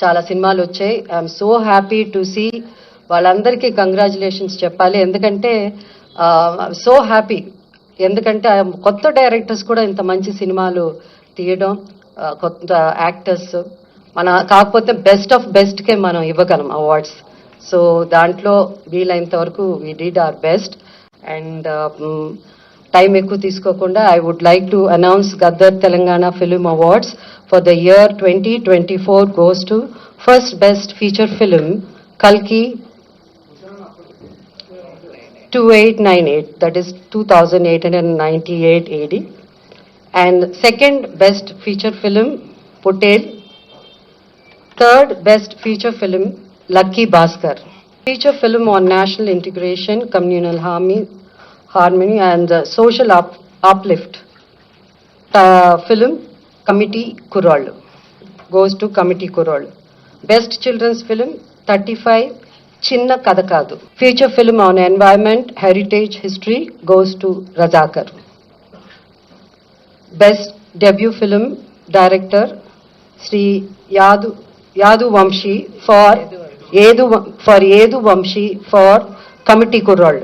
చాలా సినిమాలు వచ్చాయి. I'm so happy to see. వాళ్ళందరికీ కంగ్రాచులేషన్స్ చెప్పాలి, ఎందుకంటే సో హ్యాపీ. ఎందుకంటే కొత్త డైరెక్టర్స్ కూడా ఇంత మంచి సినిమాలు తీయడం, కొత్త యాక్టర్స్ కాకపోతే బెస్ట్ ఆఫ్ బెస్ట్కే మనం ఇవ్వగలం అవార్డ్స్. సో దాంట్లో వీలైనంత వరకు we did our best. And time ఎక్కువ తీసుకోకుండా I would like to announce Gaddar Telangana film awards for the year 2024 goes to first best feature film Kalki 2898, that is 2898 AD, and second best feature film Patel, third best feature film Lucky Bhaskar. Feature film on national integration, communal harmony and social uplift. Film Committee Kurol goes to Committee Kurol. Best children's film 35 Chinna Kadakadu. Feature film on environment, heritage, history goes to Razakar. Best debut film director Sri Yadu Vamshi for Yedu Vamshi for Committee Kurol.